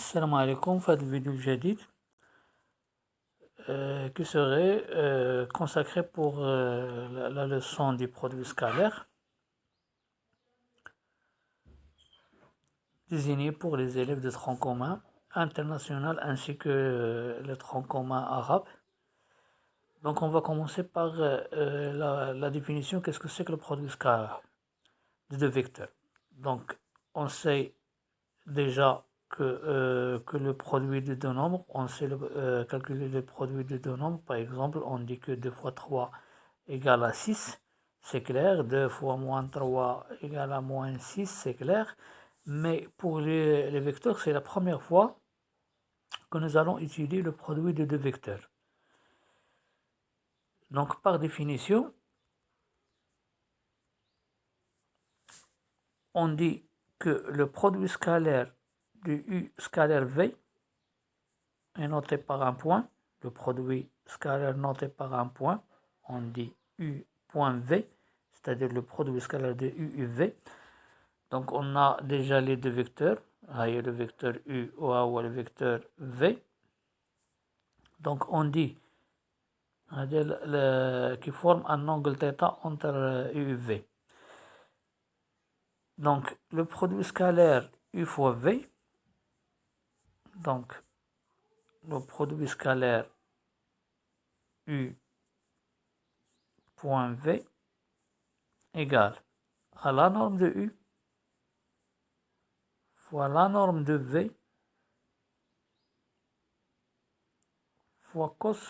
السلام عليكم. في هذا الفيديو الجديد qui serait consacré pour la leçon des produits scalaires désignés pour les élèves de tronc commun international ainsi que le tronc commun arabe. Donc on va commencer par la définition. Qu'est-ce que c'est que le produit scalaire de deux vecteurs? Donc on sait déjà que le produit de deux nombres, on sait calculer le produit de deux nombres. Par exemple, on dit que 2 fois 3 égale à 6, c'est clair. 2 fois moins 3 égale à moins 6, c'est clair. Mais pour les vecteurs, c'est la première fois que nous allons étudier le produit de deux vecteurs. Donc, par définition, on dit que le produit scalaire de U scalaire V est noté par un point. Le produit scalaire noté par un point, on dit U point V, c'est-à-dire le produit scalaire de U et V. Donc on a déjà les deux vecteurs, le vecteur U ou le vecteur V. Donc on dit qui forme un angle θ entre U et V. Donc le produit scalaire U fois V, donc le produit scalaire U point V égale à la norme de U fois la norme de V fois cos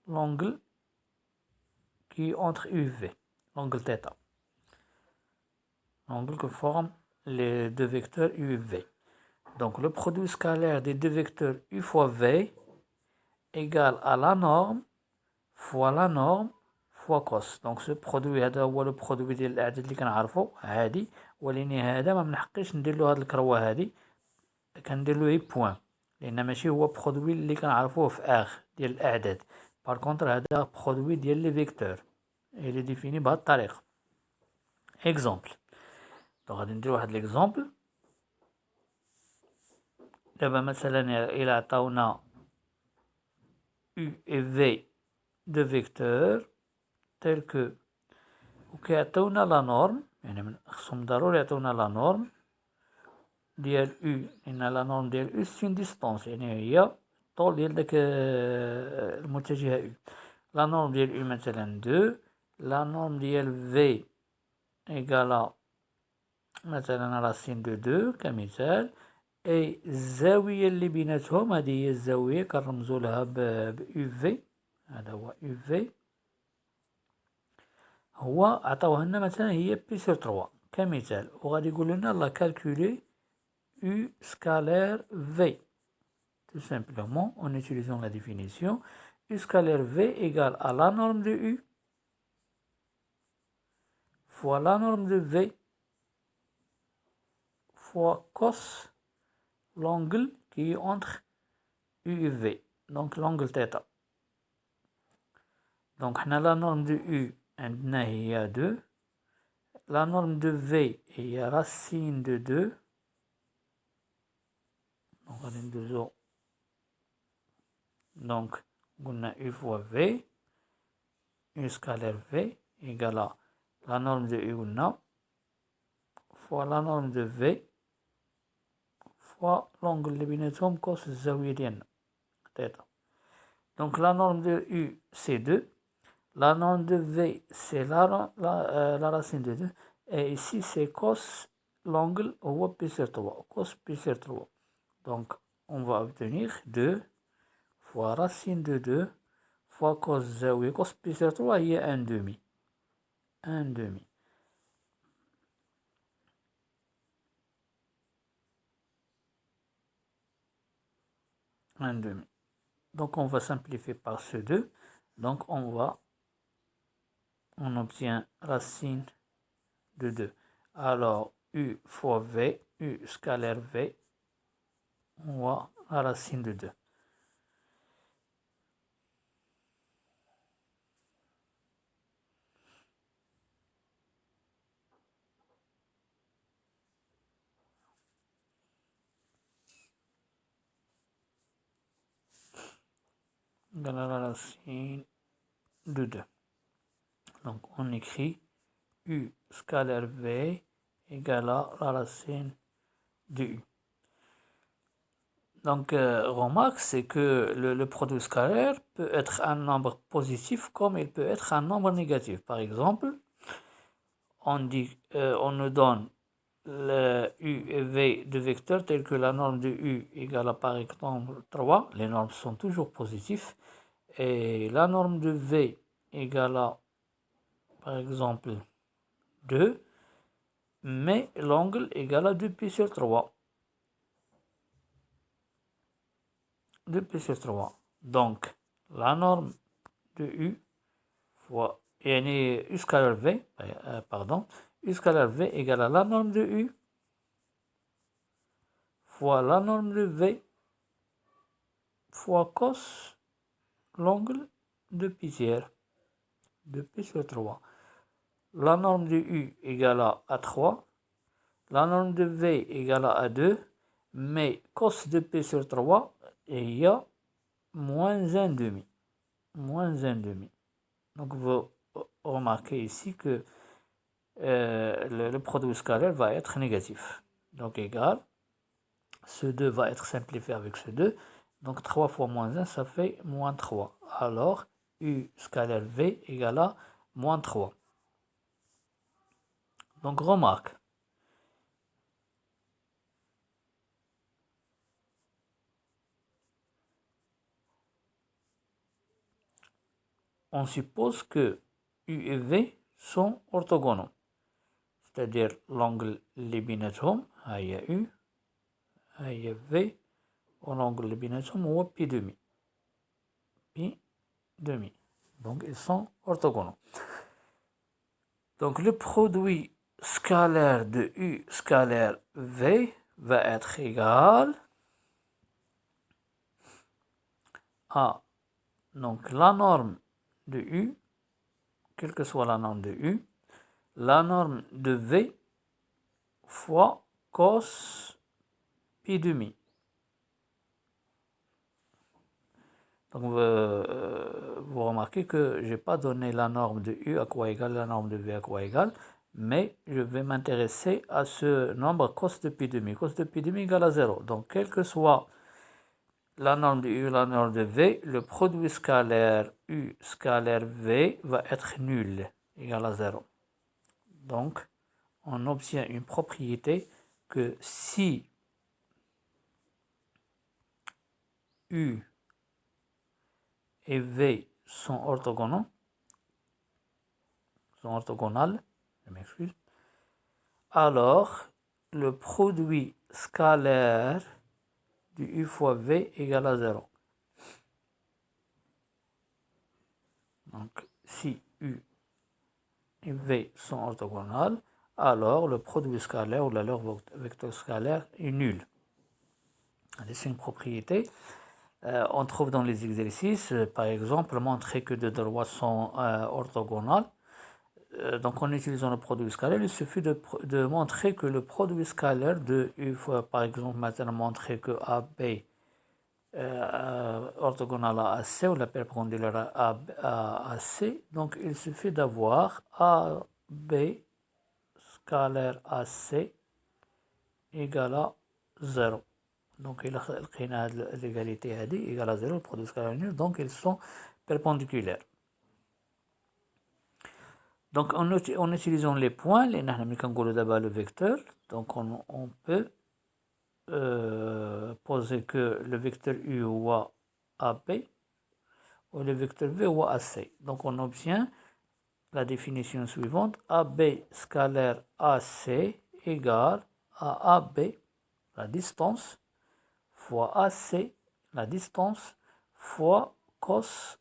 l'angle qui est entre U et V, l'angle θ. L'angle que forment les deux vecteurs U et V. Donc le produit scalaire des deux vecteurs U fois V égale à la norme fois cos. Donc ce produit هذا هو لو برودوي ديال الاعداد اللي كنعرفو عادي، ولكن هذا ما منحقيش ندير له هاد الكروه هادي، كندير له غير بوان لان ماشي هو برودوي اللي كنعرفوه في اخ ديال الاعداد. بار كونتر هذا برودوي ديال لي فيكتور اللي ديفيني بهاد الطريقه. اكزومبل، دونك غادي ندير واحد ليكزومبل. دابا مثلا الى عطاونا U et V de vecteurs tels que وكيعطيونا لا نورم، يعني خصهم ضروري يعطيونا لا نورم ديال U، لأن لا نورم ديال U سي ديستونس، يعني هي الطول ديال داك المتجهة U. لا نورم ديال U مثلا 2، لا نورم ديال V إيكالا مثلا راسين دو 2 كمثال، اي الزاوية اللي بيناتهم هذه هي الزاوية كنرمزو لها ب يو في، هذا هو يو في، هو عطاوها لنا مثلا هي بي سور 3 كمثال، وغادي يقول لنا لا كالكولي U scalaire V. Tout simplement, en utilisant la définition, U scalaire V égale à la norme de U fois la norme de V fois cos l'angle qui est entre U et V, donc l'angle θ. Donc la norme de U عندنا هي 2، la norme de V هي racine de 2، donc غادي ندوزو، donc قلنا U fois V U scalaire V égale la norme de U قلنا fois la norme de V fois l'angle اللي بيناتهم cos الزاوية ديالنا θ. Donc la norme de U c'est 2, la norme de V c'est la racine de 2, et ici c'est cos l'angle هو pi sur 3, cos pi sur 3. Donc on va obtenir 2 fois racine de 2 fois cos زاوية cos pi sur 3 هي 1 demi. 1 demi. Donc on va simplifier par ce 2. Donc on obtient racine de 2. Alors U fois V, U scalaire V, on voit la racine de 2. égale à la racine de 2. Donc on écrit U scalaire V égale à la racine de U. Donc remarque, c'est que le produit scalaire peut être un nombre positif comme il peut être un nombre négatif. Par exemple, on nous donne le U et V de vecteurs tels que la norme de U égale à par exemple 3, les normes sont toujours positives, et la norme de V égale à par exemple 2, mais l'angle égale à 2π sur 3. 2π sur 3. Donc, la norme de U fois U scalaire V, U scalaire V égale à la norme de U fois la norme de V fois cos l'angle de pi tiers, 2π sur 3. La norme de U égale à 3, la norme de V égale à 2, mais cos de pi sur 3, il y a moins 1,5. Moins 1,5. Donc vous remarquez ici que le produit scalaire va être négatif. Donc égal, ce 2 va être simplifié avec ce 2. Donc 3 fois moins 1, ça fait moins 3. Alors, U scalaire V égale à moins 3. Donc remarque, on suppose que U et V sont orthogonaux. C'est-à-dire l'angle اللي بيناتهم هي U هي V والangle اللي بيناتهم هو pi demi. Pi demi. Donc ils sont orthogonaux. Donc le produit scalaire de U scalaire V va être égal à donc la norme de U, quelle que soit la norme de U, la norme de V fois cos pi demi. Donc vous remarquez que je n'ai pas donné la norme de U à quoi égale, la norme de V à quoi égale, mais je vais m'intéresser à ce nombre cos de pi demi. Cos de pi demi égale à 0. Donc quelle que soit la norme de U, la norme de V, le produit scalaire U scalaire V va être nul, égal à 0. Donc, on obtient une propriété que si U et V sont orthogonaux, je m'excuse, alors le produit scalaire du U fois V égale à 0. Donc, si U et V sont orthogonales, alors le produit scalaire ou la leur vecteur scalaire est nul. C'est une propriété. On trouve dans les exercices, par exemple, montrer que deux droites sont orthogonales. Donc en utilisant le produit scalaire, il suffit de montrer que le produit scalaire de U fois, par exemple, maintenant montrer que AB orthogonal à AC ou la perpendiculaire à AC. Donc il suffit d'avoir AB scalaire AC égale à 0. Donc il a l'égalité égale à 0, le produit scalaire nul, donc ils sont perpendiculaires. Donc en utilisant les points, le vecteur, donc on peut poser que le vecteur U ou AB ou le vecteur V ou AC. Donc on obtient la définition suivante: AB scalaire AC égale à AB, la distance, fois AC, la distance, fois cos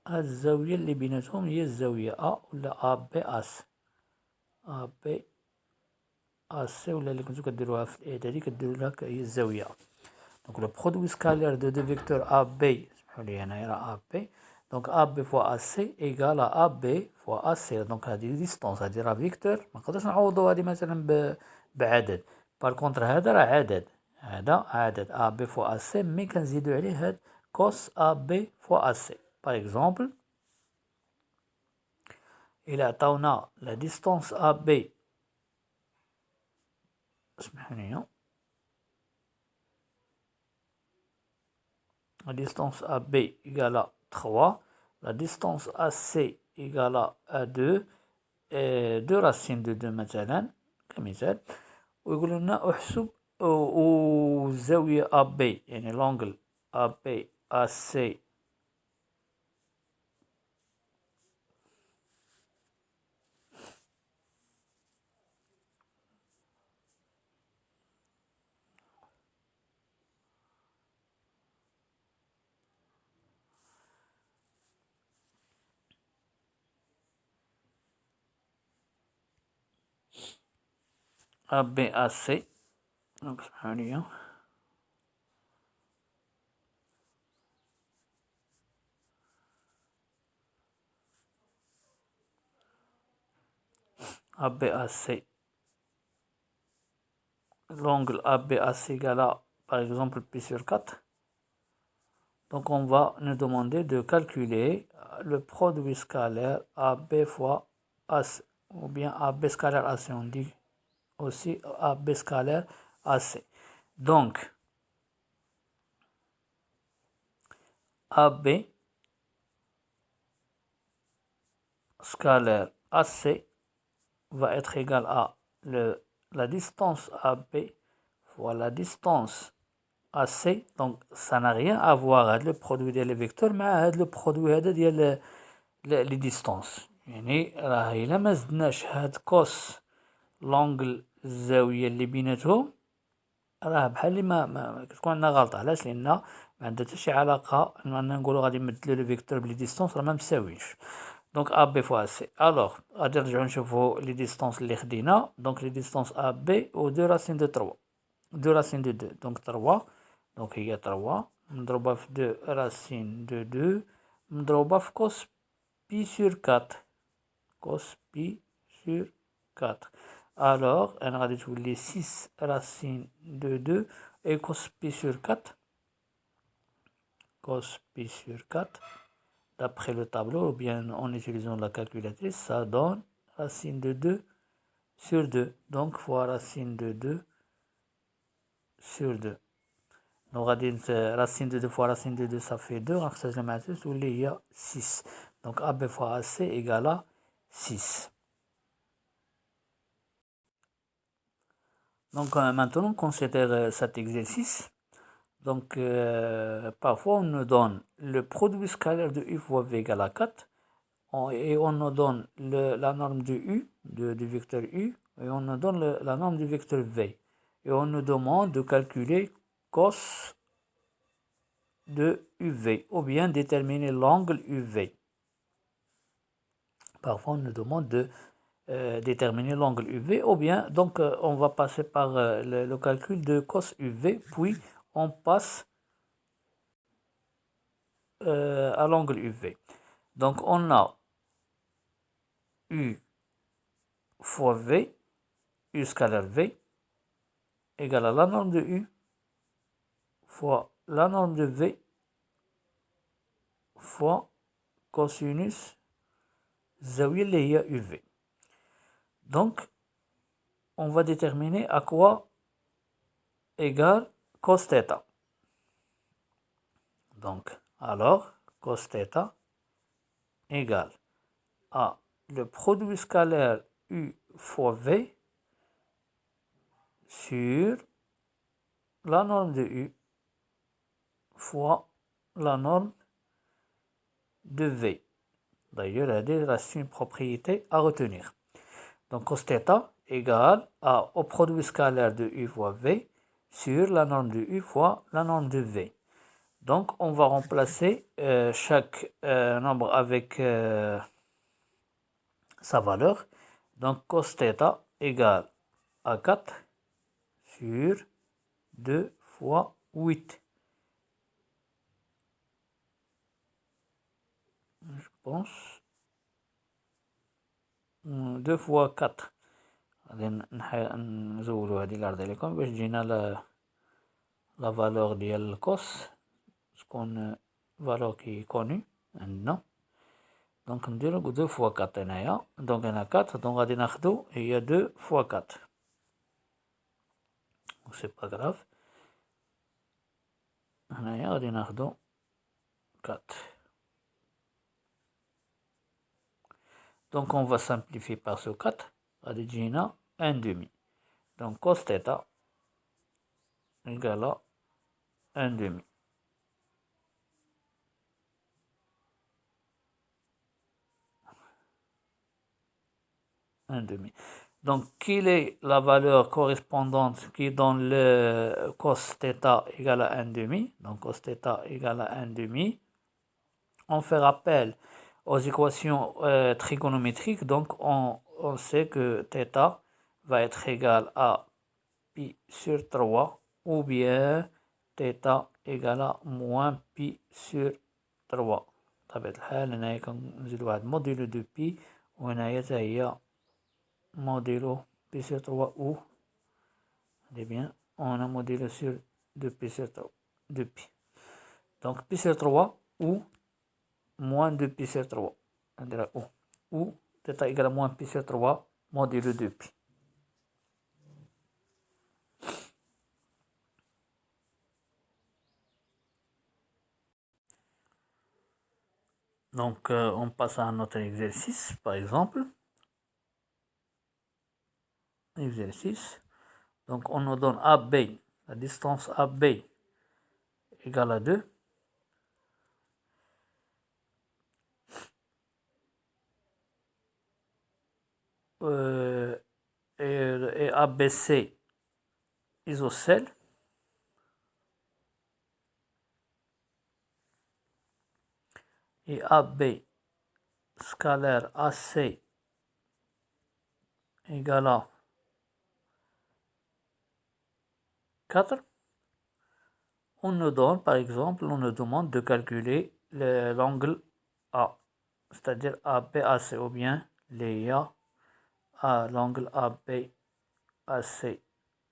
الزاوية اللي بيناتهم هي الزاوية A ولا ABAC. ABAC ولا اللي كنتو كديروها في الإعدادي هذه كديرو لها هي الزاوية. Donc le produit scalaire de deux vecteurs AB, سمحوا لي هنايا راه AB, donc AB fois AC égale à AB fois AC. donc هذه ديستونس، هذه راه فيكتور، منقدروش نعوضو هذه مثلا بعدد. بار كونتر هذا راه عدد، هذا عدد AB fois AC، مي كنزيدو عليه هاد cos AB fois AC. Par exemple, il a la distance AB. La distance AB égale à 3. La distance AC égale à 2. 2 racines de 2 مثلا كمثال. ويقول لنا احسب والزاوية AB يعني l'angle AB AC ABAC. Donc, ABAC. L'angle ABAC égale à, par exemple, pi sur 4. Donc, on va nous demander de calculer le produit scalaire AB fois AC, ou bien AB scalaire AC, on dit aussi AB scalaire AC. Donc, AB scalaire AC va être égal à la distance AB fois la distance AC. Donc, ça n'a rien à voir avec le produit des vecteurs, mais avec le produit ديال les distances. يعني راه إلا ما زدناش هاد كوس لونجل الزاوية اللي بيناتهم راه بحال اللي ما كتكون عندنا غلطة. علاش؟ لأن ما عندها حتى شي علاقة أننا نقولو غادي نبدلو لي فيكتور بلي ديستونس، راه ما مساويش. دونك أ بي فوا سي. ألوغ غادي نرجعو نشوفو لي ديستونس اللي خدينا. دونك لي ديستونس أ بي و دو راسين دو تروا، دو راسين دو دو، دونك تروا. دونك هي تروا مضروبة في دو راسين دو دو مضروبة في كوس بي سور كات، كوس بي سور كات. Alors, on va les 6 racines de 2 et cos pi sur 4. Cos pi sur 4. D'après le tableau, ou bien en utilisant la calculatrice, ça donne racine de 2 sur 2. Donc, fois racine de 2 sur 2. Donc, on va dire racine de 2 fois racine de 2, ça fait 2. Donc, ça, je le mets sur il y a 6. Donc, AB fois AC égale à 6. Donc maintenant, on considère cet exercice. Donc parfois, on nous donne le produit scalaire de U fois V égale à 4. Et on nous donne la norme de U, du vecteur U, et on nous donne la norme du vecteur V. Et on nous demande de calculer cos de UV, ou bien déterminer l'angle UV. Parfois, on nous demande de déterminer l'angle UV, ou bien donc on va passer par le calcul de cos UV, puis on passe à l'angle UV. Donc on a U fois V, U scalaire V, égale à la norme de U fois la norme de V fois cosinus زاوية اللي هي UV. Donc on va déterminer à quoi égale cos θ. Donc, alors, cos θ égale à le produit scalaire U fois V sur la norme de U fois la norme de V. D'ailleurs, il reste une propriété à retenir. Donc, cos θ égale au produit scalaire de U fois V sur la norme de U fois la norme de V. Donc, on va remplacer chaque nombre avec sa valeur. Donc, cos θ égale à 4 sur 2 fois 8. Je pense 2 fois 4. غادي نزولو هادي الأرض لكم باش تجينا لا فالور ديال الكوس شكون valeur qui est connue عندنا. دونك نديرو 2 fois 4 هنايا. دونك هنا 4 دونك غادي ناخدو هي 2 fois 4. سي با غراف. هنايا غادي ناخدو 4. Donc on va simplifier par ce 4. غادي تجينا 1 demi. Donc cos θ égale à 1 demi. Donc, quelle est la valeur correspondante qui donne le cos θ égale à 1 demi? Donc, cos θ égale à 1 demi. On fait rappel aux équations trigonométriques. Donc, on sait que θ va être égal à pi sur 3 ou bien θ égale à moins pi sur 3. بطبيعة الحال هنايا كنزيدو واحد موديلو دو بي وهنايا حتى هي modèle P sur 3 ou eh bien on a modèle sur 2P sur 3 2P. Donc P sur 3 ou moins 2P sur 3 ou θ égale à moins P sur 3 modèle 2P. Donc on passe à un autre exercice, par exemple. Exercice. Donc on nous donne AB, la distance AB égale à 2. Et ABC isocèle. Et AB scalaire AC égale à 4. On nous donne, par exemple, on nous demande de calculer l'angle A, c'est-à-dire ABAC, ou bien l'EA à l'angle ABAC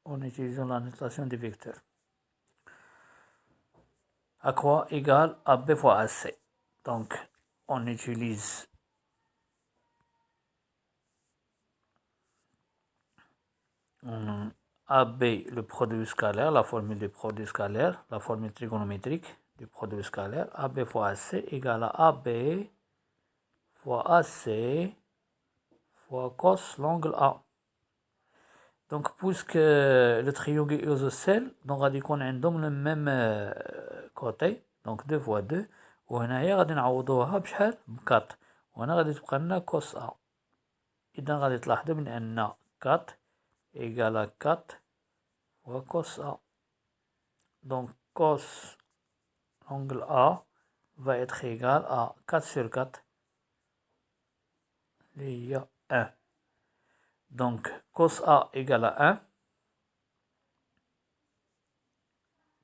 en utilisant la notation des vecteurs. À quoi égale AB fois AC. Donc, on utilise AB, le produit scalaire, la formule du produit scalaire, la formule trigonométrique du produit scalaire. AB fois AC égale à AB fois AC fois cos l'angle A. Donc, puisque le triangle est isocèle, donc غادي يكون عندهم le même côté. Donc 2 fois 2. وهنايا غادي نعوضوها بشحال؟ ب 4. وهنا غادي تبقى لنا كوس A. إذا غادي تلاحظوا من أن 4 égale à 4 fois cos A. Donc cos l'angle A va être égal à 4 sur 4. Il y a 1. Donc cos A égale à 1.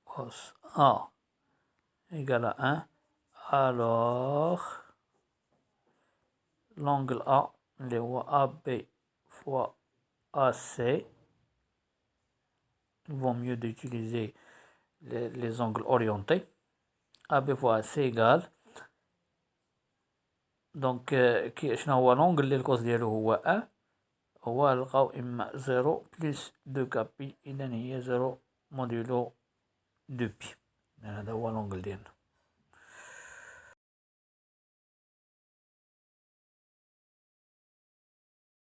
Cos A égale à 1. Alors l'angle A, le AB fois AC, il vaut mieux d'utiliser les angles orientés. AB fois AC égale, donc شنو هو l'angle اللي الكوس ديالو هو 1 هو نلقاو إما 0 بلس 2 كابي إذا هي 0 موديلو 2 بي. هذا هو l'angle ديالنا.